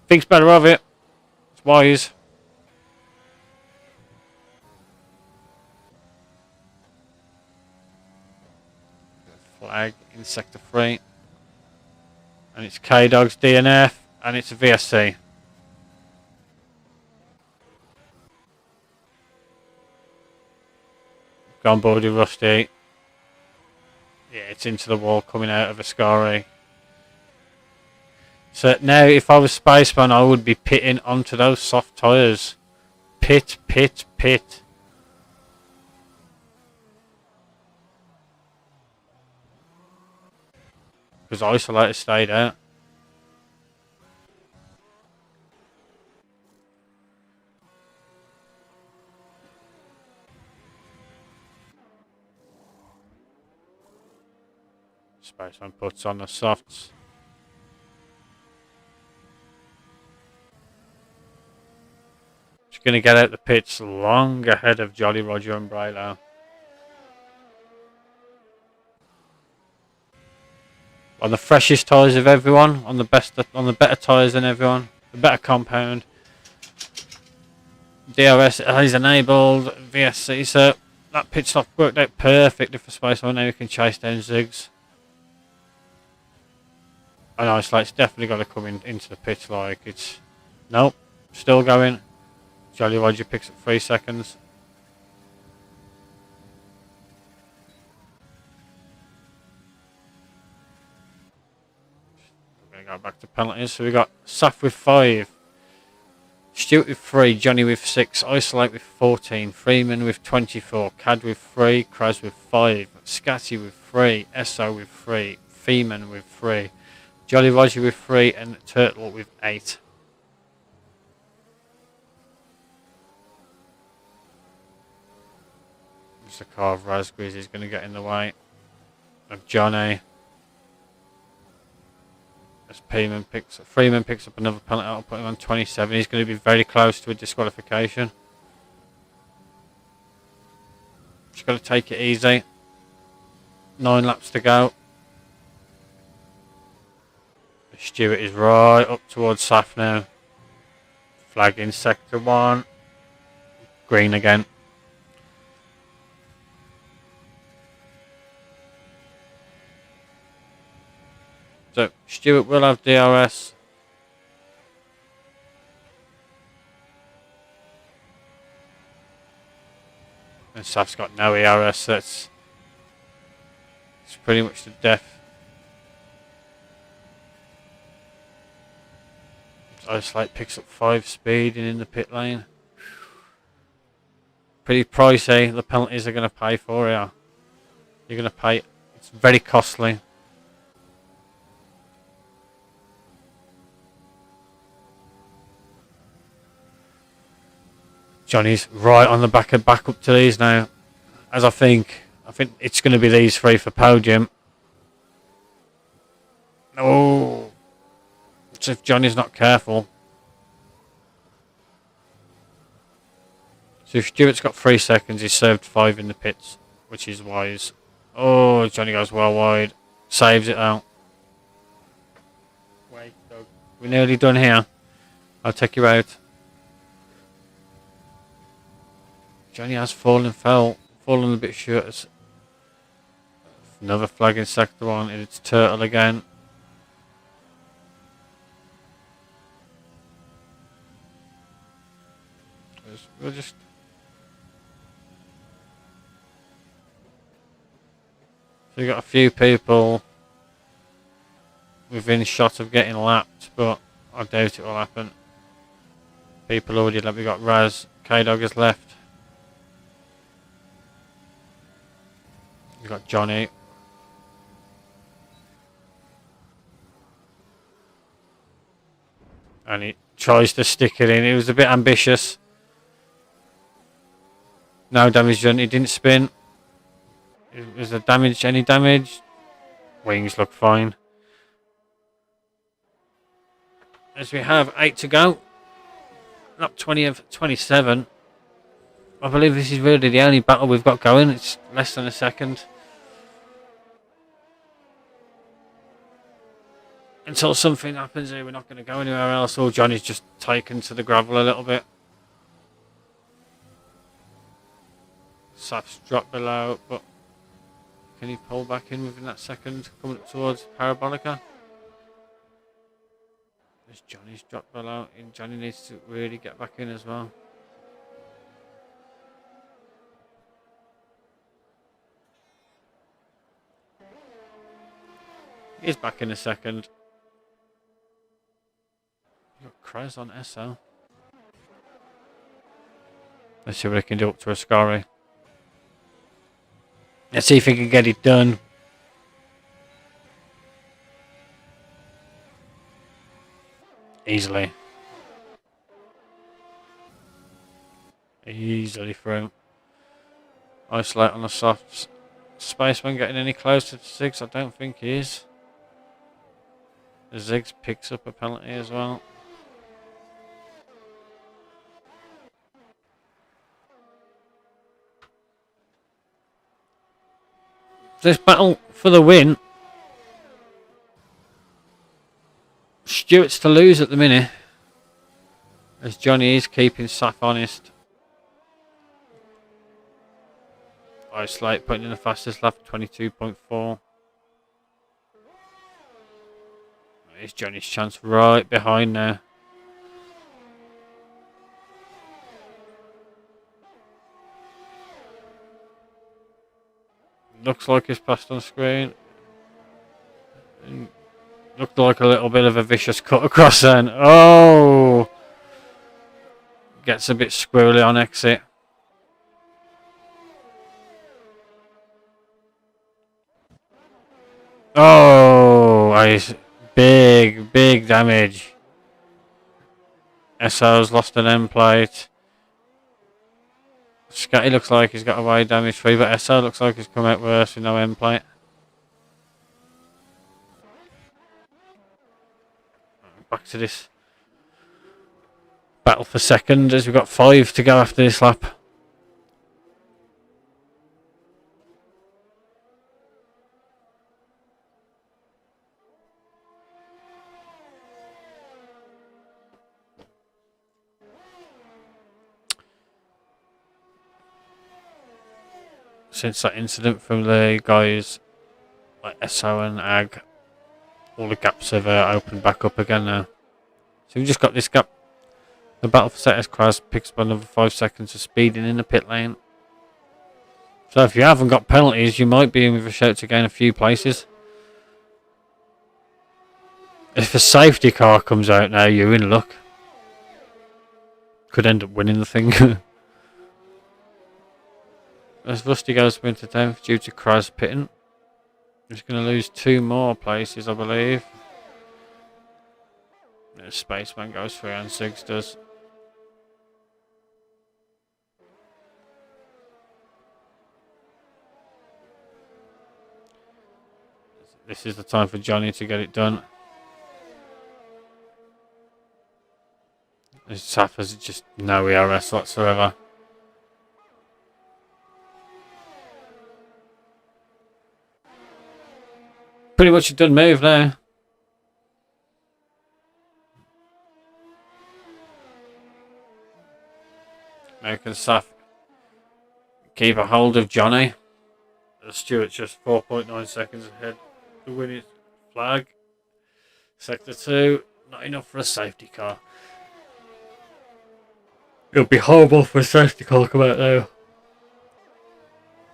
Thinks better of it. It's wise. Flag in sector 3. And it's K-Dog's DNF and it's a VSC. on board with Rusty. Yeah, it's into the wall coming out of Ascari. So now if I was Spaceman, I would be pitting onto those soft tyres. Pit, pit, pit. Because Isolator stayed out. Spaceman puts on the softs. Just going to get out the pits long ahead of Jolly Roger and Braylow. On the freshest tyres of everyone, on the better tyres than everyone, the better compound. DRS is enabled, VSC, so that pit stop worked out perfectly for Spaceman. Now we can chase down Ziggs. And Isolate's definitely got to come into the pit like it's... Nope, still going. Jolly Roger picks up 3 seconds. We're going to go back to penalties. So we got Saf with 5. Stewart with 3, Johnny with 6, Isolate with 14, Freeman with 24, Cad with 3, Kraz with 5, Scatty with 3, SO with 3, Feeman with 3, Jolly Roger with 3, and Turtle with 8. There's a car of Raspberries is going to get in the way of Johnny. As Freeman picks up another penalty, I'll put him on 27. He's going to be very close to a disqualification. Just got to take it easy. 9 laps to go. Stewart is right up towards Saf now. Flag in sector 1. Green again. So Stewart will have DRS. And Saf's got no ERS. It's pretty much the death. Isolate picks up 5 speed and in the pit lane. Pretty pricey. The penalties are going to pay for it. You're going to pay. It's very costly. Johnny's right on the back up to these now. As I think it's going to be these 3 for podium. Oh, so if Johnny's not careful. So if Stewart's got 3 seconds, he's served 5 in the pits, which is wise. Oh, Johnny goes well wide, saves it out. Wait, Doug. We're nearly done here. I'll take you out. Johnny has fallen a bit short. Another flag in sector 1, and it's Turtle again. We'll just... So we got a few people within shot of getting lapped, but I doubt it will happen. People already left. We got Raz, K-Dog is left. We got Johnny. And he tries to stick it in. It was a bit ambitious. No damage done. He didn't spin. Was there damage? Any damage? Wings look fine. As we have 8 to go. Lap 20 of 27. I believe this is really the only battle we've got going. It's less than a second. Until something happens here, we're not going to go anywhere else. Or Johnny's just taken to the gravel a little bit. Saf's dropped below, but can he pull back in within that second? Coming up towards Parabolica. As Johnny's dropped below, and Johnny needs to really get back in as well. He's back in a second. Got Krez on SL. Let's see what he can do up to Ascari. Let's see if he can get it done. Easily. Easily through. Isolate on the softs. Spaceman getting any closer to Ziggs? I don't think he is. Ziggs picks up a penalty as well. This battle for the win. Stewart's to lose at the minute. As Johnny is keeping Saf honest. Isolate putting in the fastest lap, 22.4. Here's Johnny's chance right behind now. Looks like he's passed on screen. And looked like a little bit of a vicious cut across then. Oh! Gets a bit squirrely on exit. Oh! Big damage. SO's lost an end plate. Scatty looks like he's got away damage free, but SO looks like he's come out worse with no end plate. Back to this battle for second as we've got 5 to go after this lap. Since that incident from the guys like SO and Ag, all the gaps have opened back up again now. So we've just got this gap. The battle for Setters Kraz picks up another 5 seconds of speeding in the pit lane. So if you haven't got penalties, you might be in with a shout to gain a few places. If a safety car comes out now, you're in luck. Could end up winning the thing. As Rusty goes to into 10th due to Kraz pitting. He's going to lose 2 more places, I believe. The Spaceman goes through and Ziggs does. This is the time for Johnny to get it done. Saf has just no ERS whatsoever. Pretty much a done move now. Now can Saf keep a hold of Johnny. Stewart's just 4.9 seconds ahead to win his flag. Sector 2, not enough for a safety car. It'll be horrible for a safety car to come out now.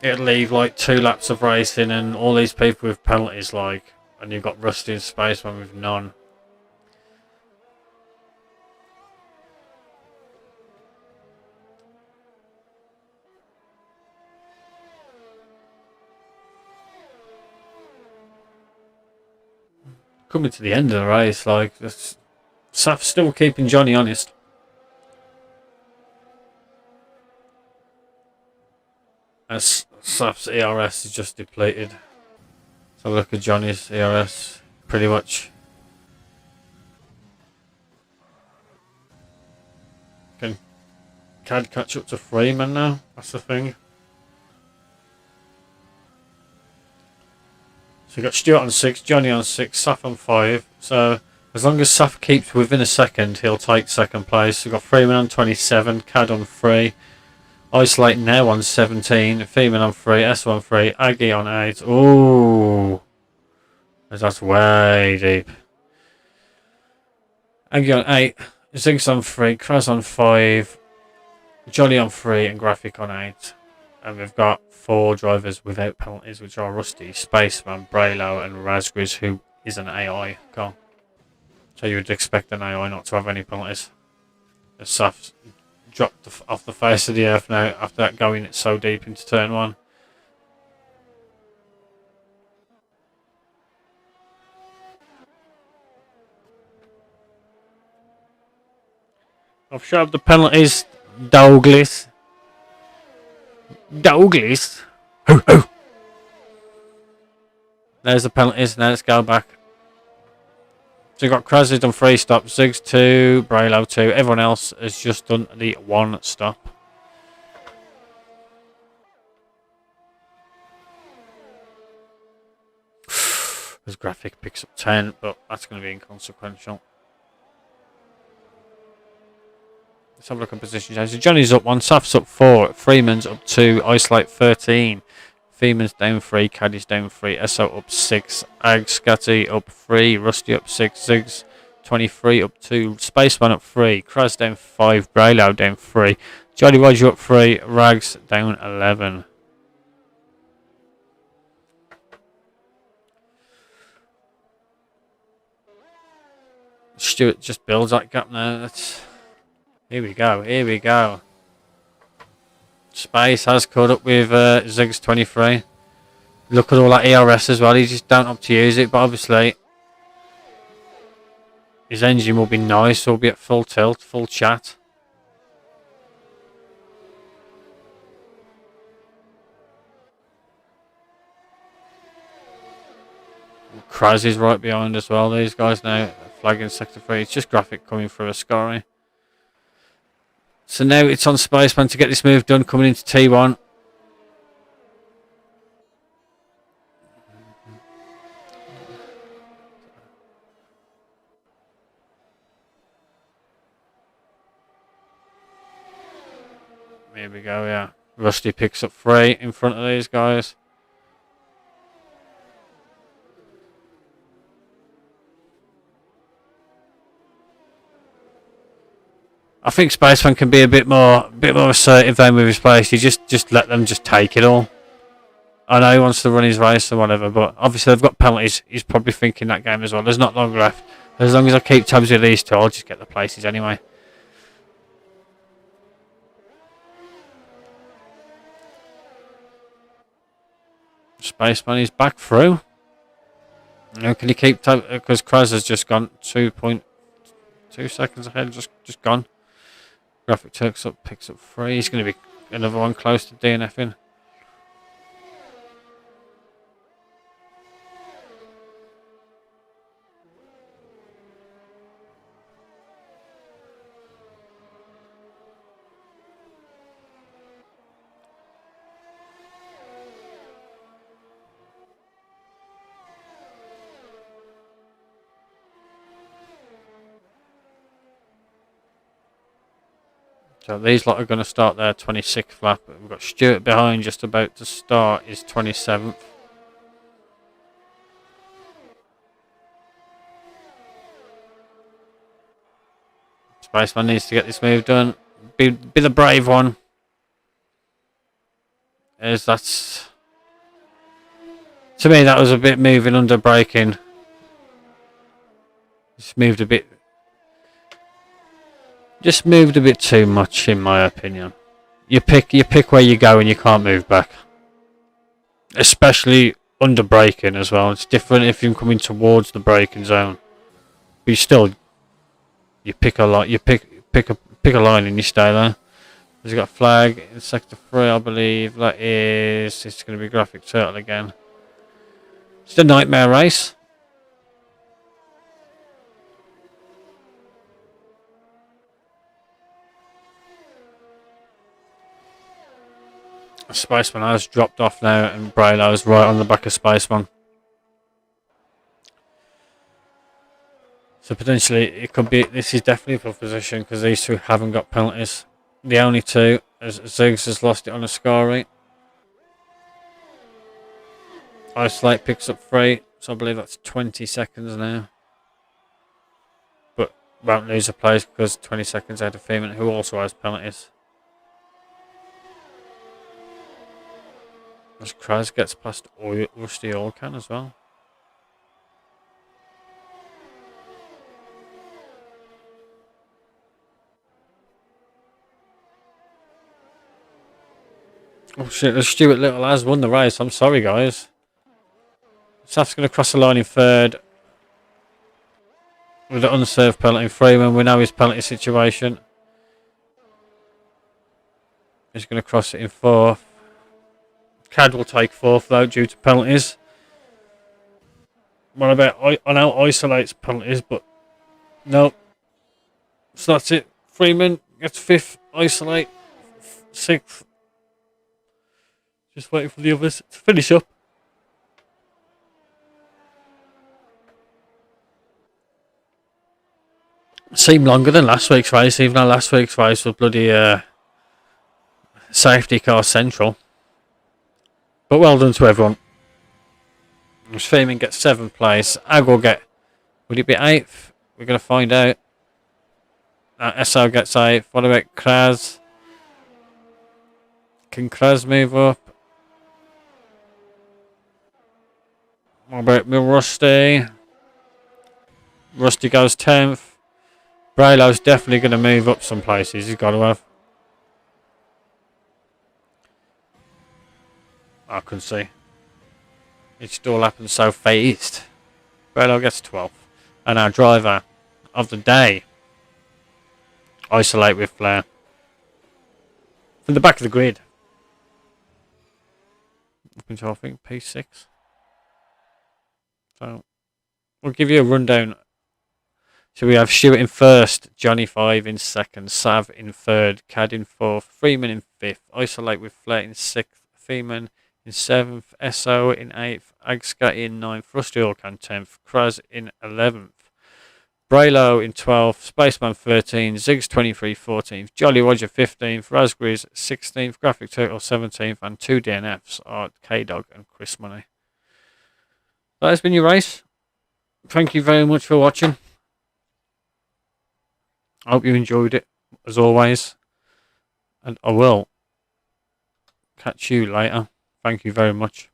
It'll leave like 2 laps of racing and all these people with penalties, like, and you've got Rusty and Spaceman with none. Coming to the end of the race, like, Saf's still keeping Johnny honest. As Saf's ERS is just depleted. So look at Johnny's ERS, pretty much. Can Cad catch up to Freeman now? That's the thing. So we've got Stuart on 6, Johnny on 6, Saf on 5. So as long as Saf keeps within a second, he'll take second place. We've got Freeman on 27, Cad on 3. Isolate now on 17, Feeman on 3, S on 3, Aggie on 8. Ooh, that's way deep. Aggie on 8, Ziggs on 3, Kraz on 5, Johnny on 3, and Graphic on 8. And we've got 4 drivers without penalties, which are Rusty, Spaceman, Braylo, and Razgriz, who is an AI car. So you would expect an AI not to have any penalties. The Saf's dropped off the face of the earth now after that going it so deep into turn 1. I've shoved the penalties, Douglas. Douglas. Ho, ho. There's the penalties. Now let's go back. So you've got Kraz has done 3 stops, Ziggs 2, Braylo 2. Everyone else has just done the 1 stop. His graphic picks up 10, but that's going to be inconsequential. Let's have a look at position change. So Johnny's up 1, Saf's up 4, Freeman's up 2, Isolate 13. Freeman's down 3, Caddy's down 3, SO up 6, Ag Scatty up 3, Rusty up 6, Ziggs 23 up 2, Spaceman up 3, Kraz down 5, Braylo down 3, Jolly Roger up 3, Rags down 11. Stewart just builds that gap now. Here we go, here we go. Space has caught up with Ziggs 23. Look at all that ERS as well. He just don't have to use it, but obviously his engine will be nice. He'll be at full tilt, full chat. Kraz is right behind as well. These guys now flagging sector 3. It's just graphic coming through a scoring. So now it's on Spaceman to get this move done coming into T1. Here we go, yeah. Rusty picks up 3 in front of these guys. I think Spaceman can be a bit more assertive though with his place. You just let them just take it all. I know he wants to run his race or whatever, but obviously they've got penalties. He's probably thinking that game as well. There's not long left. As long as I keep tabs with these two, I'll just get the places anyway. Spaceman is back through. Now can he keep tab? Because Kraz has just gone 2.2 seconds ahead. Just gone. Graphic picks up 3. He's going to be another one close to DNFing. So these lot are going to start their 26th lap. We've got Stewart behind, just about to start his 27th. Spaceman needs to get this move done. Be the brave one. To me, that was a bit moving under braking. Just moved a bit too much, in my opinion. You pick where you go and you can't move back. Especially under braking as well. It's different if you're coming towards the braking zone. But you pick a line. You pick a line and you stay there. He's got a flag in sector 3, I believe. It's going to be Graphic Turtle again. It's a nightmare race. Spaceman has dropped off now, and Braylo is right on the back of Spaceman. So potentially it could be. This is definitely a full position because these two haven't got penalties. The only two, as Ziggs has lost it on a scoring. Isolate picks up 3, so I believe that's 20 seconds now. But won't lose a place because 20 seconds out of Freeman, who also has penalties. As Kraz gets past Rusty Allcan as well. Oh shit, Stuart Little has won the race. I'm sorry, guys. Saf's going to cross the line in third with an unserved penalty. Freeman, we know his penalty situation. He's going to cross it in fourth. Cad will take fourth, though, due to penalties. What about, I know isolates penalties, but no. So that's it. Freeman gets fifth, isolate, sixth. Just waiting for the others to finish up. Seemed longer than last week's race, even though last week's race was bloody safety car central. But well done to everyone. Freeman gets 7th place. Ag will get, would it be 8th? We're going to find out. SO gets 8th. What about Kraz? Can Kraz move up? What about Rusty? Rusty goes 10th. Braylo's definitely going to move up some places. He's got to have. I can see. It should all happen so fast. Braylo gets 12th. And our driver of the day, isolate with Flair. From the back of the grid. Up until I think P6. So we'll give you a rundown. So we have Stuart in first, Johnny 5 in second, Sav in third, Cad in fourth, Freeman in fifth, Isolate with Flair in sixth, Freeman in seventh, SO in eighth, Agska in ninth, Rusty Orkan 10th, Kraz in 11th, Braylo in 12th, Spaceman 13th, Ziggs 23 14th, Jolly Roger 15th, Raspberries 16th, Graphic Turtle 17th, and 2 DNFs are K-Dog and Chris Money. That has been your race. Thank you very much for watching. I hope you enjoyed it, as always. And I will catch you later. Thank you very much.